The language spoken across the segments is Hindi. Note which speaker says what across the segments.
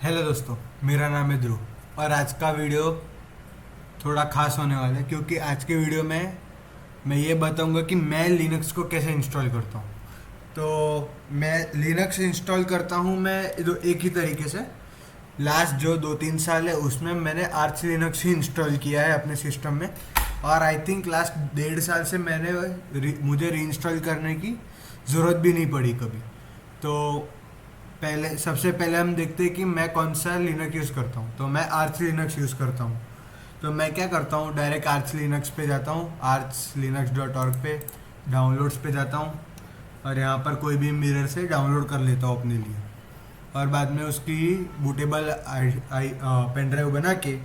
Speaker 1: हेलो दोस्तों, मेरा नाम है ध्रुव और आज का वीडियो थोड़ा खास होने वाला है क्योंकि आज के वीडियो में मैं ये बताऊंगा कि मैं लिनक्स को कैसे इंस्टॉल करता हूँ। तो मैं लिनक्स इंस्टॉल करता हूँ मैं जो एक ही तरीके से लास्ट जो 2-3 साल है उसमें मैंने आर्च लिनक्स ही इंस्टॉल किया है अपने सिस्टम में। और आई थिंक लास्ट 1.5 साल से मुझे री इंस्टॉल करने की ज़रूरत भी नहीं पड़ी कभी। तो पहले सबसे पहले हम देखते हैं कि मैं कौन सा लिनक्स यूज़ करता हूँ। तो मैं आर्च लिनक्स यूज़ करता हूँ। तो मैं क्या करता हूँ, डायरेक्ट आर्च लिनक्स पे जाता हूँ, archlinux.org पे डाउनलोड्स पे जाता हूँ और यहाँ पर कोई भी मिरर से डाउनलोड कर लेता हूँ अपने लिए। और बाद में उसकी बूटेबल पेन ड्राइव बना के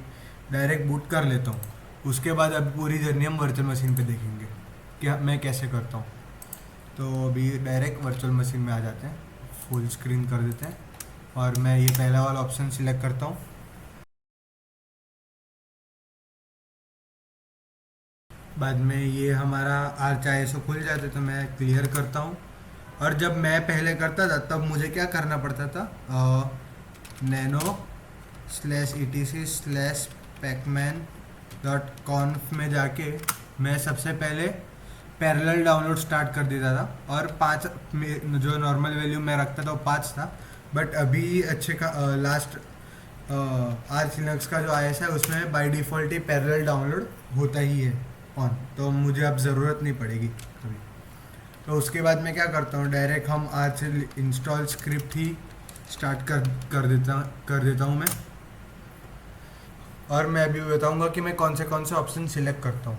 Speaker 1: डायरेक्ट बूट कर लेता हूँ। उसके बाद अभी पूरी जर्नी हम वर्चुअल मशीन पे देखेंगे कि मैं कैसे करता हूँ। तो अभी डायरेक्ट वर्चुअल मशीन में आ जाते हैं, फुल स्क्रीन कर देते हैं और मैं ये पहला वाला ऑप्शन सिलेक्ट करता हूँ। बाद में ये हमारा आर्च ISO खुल जाता है तो मैं क्लियर करता हूँ। और जब मैं पहले करता था तब मुझे क्या करना पड़ता था, nano/etc/pacman.conf में जाके मैं सबसे पहले पैरेलल डाउनलोड स्टार्ट कर देता था और 5 जो नॉर्मल वैल्यू मैं रखता था वो 5 था। बट अभी अच्छे का लास्ट आर्च लिनक्स का जो आया है उसमें by default he parallel download होता ही है ऑन, तो मुझे अब ज़रूरत नहीं पड़ेगी कभी। तो उसके बाद मैं क्या करता हूँ, डायरेक्ट हम आर्च इंस्टॉल स्क्रिप्ट ही स्टार्ट कर देता हूँ मैं। और मैं अभी बताऊँगा कि मैं कौन से ऑप्शन सिलेक्ट करता हूँ।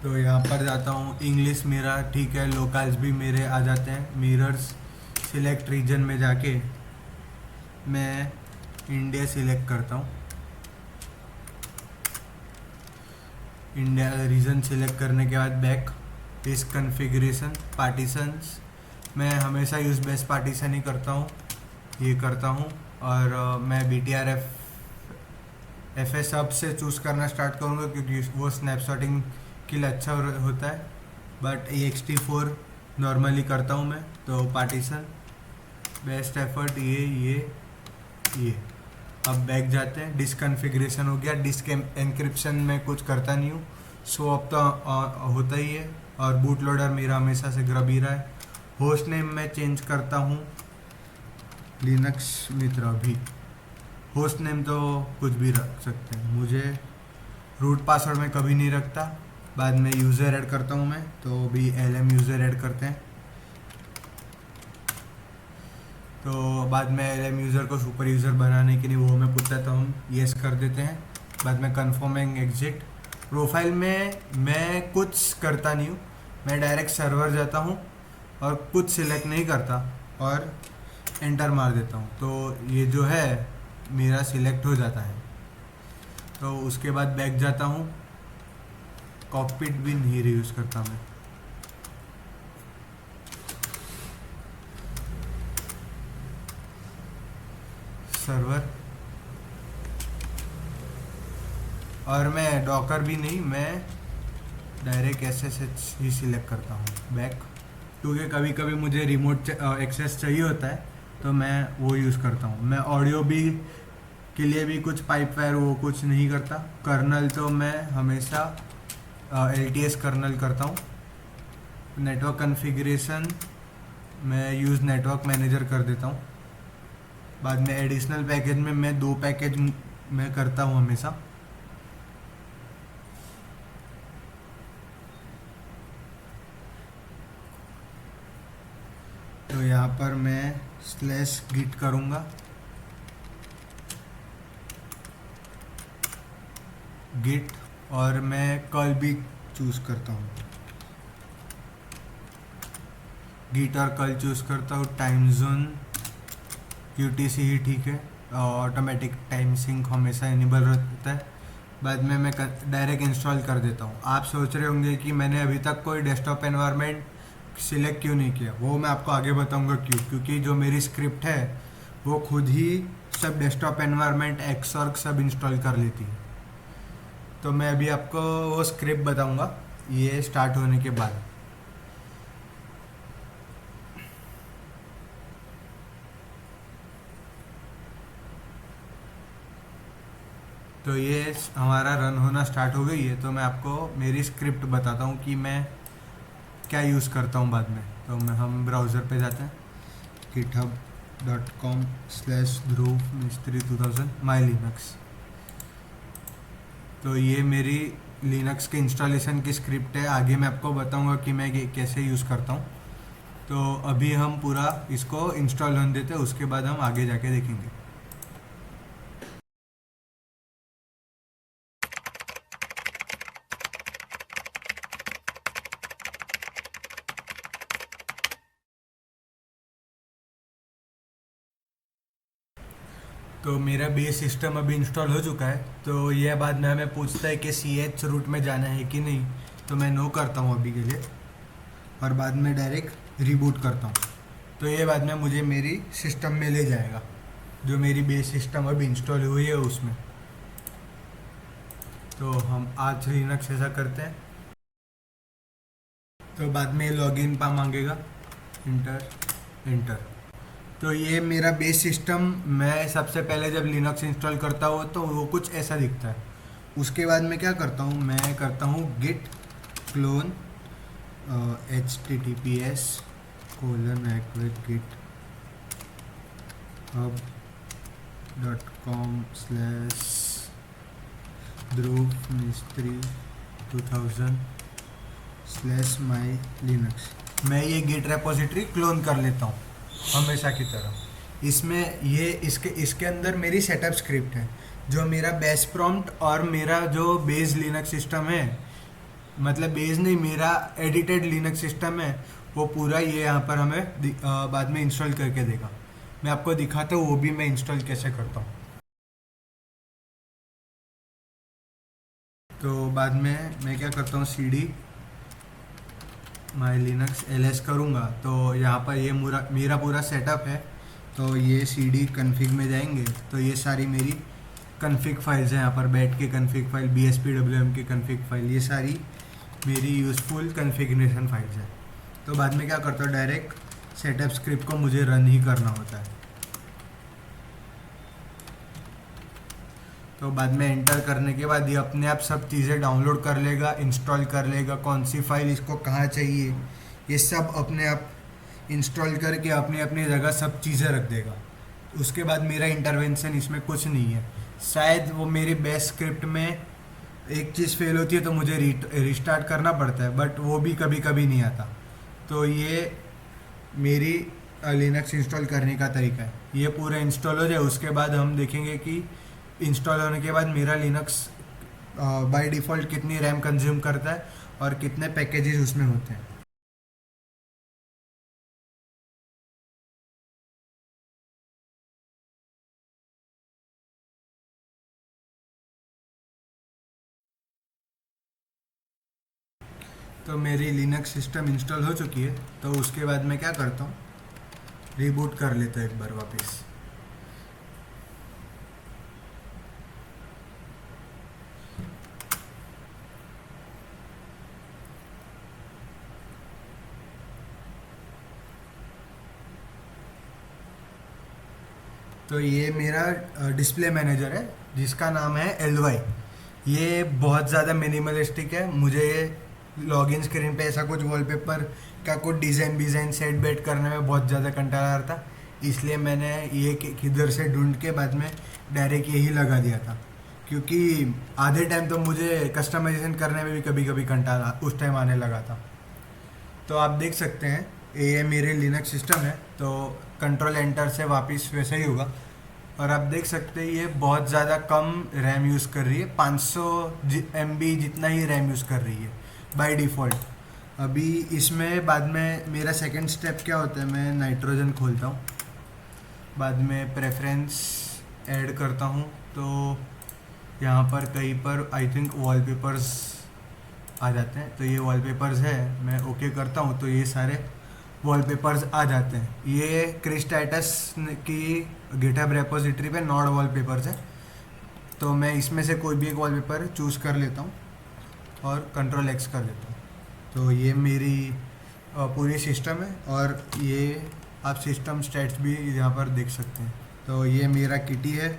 Speaker 1: तो यहाँ पर जाता हूँ, इंग्लिश मेरा ठीक है, लोकल्स भी मेरे आ जाते हैं। मिरर्स सिलेक्ट रीजन में जाके मैं इंडिया सिलेक्ट करता हूँ। इंडिया रीजन सिलेक्ट करने के बाद बैक इस कॉन्फ़िगरेशन पार्टीशंस मैं हमेशा यूज़ बेस्ट पार्टीशन ही करता हूँ, ये करता हूँ। और मैं BTRFS अब से चूज़ करना स्टार्ट करूँगा क्योंकि वो स्नैपशॉटिंग के लिए अच्छा होता है। बट ext4 नॉर्मली करता हूँ मैं। तो पार्टीशन बेस्ट एफर्ट ये अब बैक जाते हैं, डिसकन्फिग्रेशन हो गया। डिस्क एनक्रिप्शन में कुछ करता नहीं हूँ, सो अब तो होता ही है। और बूट लोडर मेरा हमेशा से ग्रब ही रहा है। होस्ट नेम मैं चेंज करता हूँ लिनक्स मित्र भी। होस्ट नेम तो कुछ भी रख सकते हैं, मुझे रूट पासवर्ड में कभी नहीं रखता। बाद में यूज़र ऐड करता हूँ मैं, तो भी LM यूज़र ऐड करते हैं। तो बाद में LM यूज़र को सुपर यूज़र बनाने के लिए वो मैं पूछता था, हम येस कर देते हैं। बाद में कन्फर्मिंग एग्जिट। प्रोफाइल में मैं कुछ करता नहीं हूँ, मैं डायरेक्ट सर्वर जाता हूँ और कुछ सिलेक्ट नहीं करता और एंटर मार देता हूँ। तो ये जो है मेरा सिलेक्ट हो जाता है। तो उसके बाद बैक जाता हूँ, कॉकपिट भी नहीं यूज़ करता मैं। सर्वर और मैं डॉकर भी नहीं, मैं डायरेक्ट SSH ही सिलेक्ट करता हूँ बैक, क्योंकि कभी कभी मुझे रिमोट एक्सेस चाहिए होता है तो मैं वो यूज़ करता हूँ। मैं ऑडियो भी के लिए भी कुछ पाइप वायर वो कुछ नहीं करता। कर्नल तो मैं हमेशा LTS कर्नल करता हूँ। नेटवर्क कॉन्फ़िगरेशन मैं यूज़ नेटवर्क मैनेजर कर देता हूँ। बाद में एडिशनल पैकेज में मैं 2 पैकेज मैं करता हूँ हमेशा। तो यहाँ पर मैं /git करूँगा, गिट। और मैं कर्ल भी चूज़ करता हूँ, गिट और कर्ल चूज़ करता हूँ। टाइम जोन UTC ही ठीक है, ऑटोमेटिक टाइम सिंक हमेशा इनेबल रहता है। बाद में मैं डायरेक्ट इंस्टॉल कर देता हूँ। आप सोच रहे होंगे कि मैंने अभी तक कोई डेस्कटॉप एनवायरनमेंट सिलेक्ट क्यों नहीं किया, वो मैं आपको आगे बताऊँगा क्यों। क्योंकि जो मेरी स्क्रिप्ट है वो खुद ही सब डेस्कटॉप एनवायरनमेंट Xorg सब इंस्टॉल कर लेती है। तो मैं अभी आपको वो स्क्रिप्ट बताऊंगा ये स्टार्ट होने के बाद। तो ये हमारा रन होना स्टार्ट हो गई है, तो मैं आपको मेरी स्क्रिप्ट बताता हूँ कि मैं क्या यूज़ करता हूँ बाद में। तो हम ब्राउज़र पे जाते हैं github.com/dhruv-mistry2000 माई लिनक्स। तो ये मेरी लिनक्स के इंस्टॉलेशन की स्क्रिप्ट है। आगे मैं आपको बताऊंगा कि मैं कैसे यूज़ करता हूँ। तो अभी हम पूरा इसको इंस्टॉल होने देते हैं, उसके बाद हम आगे जाके देखेंगे। तो मेरा बेस सिस्टम अभी इंस्टॉल हो चुका है। तो यह बाद में हमें पूछता है कि CH रूट में जाना है कि नहीं, तो मैं नो करता हूँ अभी के लिए, और बाद में डायरेक्ट रिबूट करता हूँ। तो ये बाद में मुझे मेरी सिस्टम में ले जाएगा, जो मेरी बेस सिस्टम अभी इंस्टॉल हुई है उसमें। तो हम आज लिनक्स ऐसा करते हैं। तो बाद में लॉगिन पा मांगेगा, इंटर इंटर। तो ये मेरा बेस सिस्टम, मैं सबसे पहले जब लिनक्स इंस्टॉल करता हूँ तो वो कुछ ऐसा दिखता है। उसके बाद मैं क्या करता हूँ, मैं करता हूँ git clone https://dhruv-mistry2000/my/linux। मैं ये गिट रेपोजिटरी क्लोन कर लेता हूँ हमेशा की तरह। इसमें ये इसके अंदर मेरी सेटअप स्क्रिप्ट है, जो मेरा बेस प्रॉम्प्ट और मेरा जो बेस लिनक्स सिस्टम है, मतलब बेस नहीं, मेरा एडिटेड लिनक्स सिस्टम है, वो पूरा ये यहाँ पर हमें बाद में इंस्टॉल करके देगा। मैं आपको दिखाता हूँ वो भी मैं इंस्टॉल कैसे करता हूँ। तो बाद में मैं क्या करता हूँ, CD माई लिनक्स ls करूँगा। तो यहाँ पर ये मेरा पूरा सेटअप है। तो ये CD कन्फिग में जाएंगे, तो ये सारी मेरी कन्फिग फाइल्स हैं। यहाँ पर बैट के कन्फिग फाइल, BSPWM की कन्फिग फाइल, ये सारी मेरी यूज़फुल कन्फिग्रेशन फाइल्स हैं। तो बाद में क्या करता हूँ, डायरेक्ट सेटअप स्क्रिप्ट को मुझे रन ही करना होता है। तो बाद में एंटर करने के बाद ये अपने आप सब चीज़ें डाउनलोड कर लेगा, इंस्टॉल कर लेगा, कौन सी फाइल इसको कहाँ चाहिए, ये सब अपने आप इंस्टॉल करके अपनी अपनी जगह सब चीज़ें रख देगा। उसके बाद मेरा इंटरवेंशन इसमें कुछ नहीं है। शायद वो मेरी बेस स्क्रिप्ट में एक चीज़ फेल होती है तो मुझे रिस्टार्ट करना पड़ता है, बट वो भी कभी कभी नहीं आता। तो ये मेरी लिनक्स इंस्टॉल करने का तरीका है। ये पूरा इंस्टॉल हो जाए उसके बाद हम देखेंगे कि इंस्टॉल होने के बाद मेरा लिनक्स बाय डिफ़ॉल्ट कितनी रैम कंज्यूम करता है और कितने पैकेजेस उसमें होते हैं। तो मेरी लिनक्स सिस्टम इंस्टॉल हो चुकी है। तो उसके बाद मैं क्या करता हूँ, रिबूट कर लेता हूँ एक बार वापस। तो ये मेरा डिस्प्ले मैनेजर है जिसका नाम है LY। ये बहुत ज़्यादा मिनिमलिस्टिक है। मुझे लॉगिन स्क्रीन पे ऐसा कुछ वॉलपेपर का कुछ डिज़ाइन सेट बेट करने में बहुत ज़्यादा कंटाला आ रहा था, इसलिए मैंने ये किधर से ढूंढ के बाद में डायरेक्ट यही लगा दिया था। क्योंकि आधे टाइम तो मुझे कस्टमाइजेशन करने में भी कभी कभी कंटाला उस टाइम आने लगा था। तो आप देख सकते हैं ये मेरे लिनक्स सिस्टम है। तो कंट्रोल एंटर से वापस वैसे ही होगा। और आप देख सकते हैं ये बहुत ज़्यादा कम रैम यूज़ कर रही है, 500 MB जितना ही रैम यूज़ कर रही है बाय डिफ़ॉल्ट। अभी इसमें बाद में मेरा सेकंड स्टेप क्या होता है, मैं नाइट्रोजन खोलता हूँ, बाद में प्रेफरेंस ऐड करता हूँ। तो यहाँ पर कहीं पर आई थिंक वॉलपेपर्स आ जाते हैं। तो ये वॉलपेपर्स है, मैं ओके करता हूँ तो ये सारे वॉलपेपर्स आ जाते हैं। ये क्रिस्टाइटस की गिटहब रेपोजिटरी पे नॉड वॉलपेपर्स है। तो मैं इसमें से कोई भी एक वॉलपेपर चूज़ कर लेता हूँ और कंट्रोल एक्स कर लेता हूँ। तो ये मेरी पूरी सिस्टम है और ये आप सिस्टम स्टेट्स भी यहाँ पर देख सकते हैं। तो ये मेरा किटी है।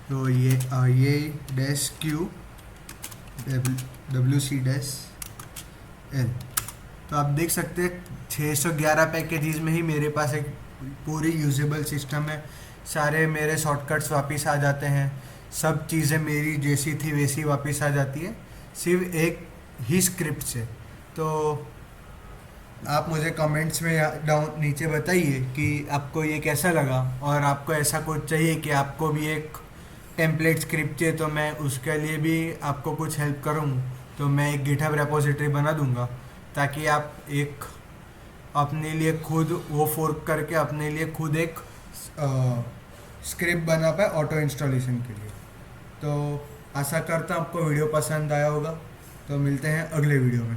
Speaker 1: तो ये डैश क्यू WC-L। तो आप देख सकते हैं 611 पैकेजेस में ही मेरे पास एक पूरी यूजेबल सिस्टम है। सारे मेरे शॉर्टकट्स वापस आ जाते हैं, सब चीज़ें मेरी जैसी थी वैसी वापस आ जाती है, सिर्फ एक ही स्क्रिप्ट से। तो आप मुझे कमेंट्स में डाउन नीचे बताइए कि आपको ये कैसा लगा, और आपको ऐसा कुछ चाहिए कि आपको भी एक टेम्पलेट स्क्रिप्ट चाहिए तो मैं उसके लिए भी आपको कुछ हेल्प करूँ, तो मैं एक गिटहब रेपोजिटरी बना दूंगा ताकि आप एक अपने लिए खुद वो फोर्क करके अपने लिए खुद एक स्क्रिप्ट बना पाए ऑटो इंस्टॉलेशन के लिए। तो आशा करता हूँ आपको वीडियो पसंद आया होगा। तो मिलते हैं अगले वीडियो में।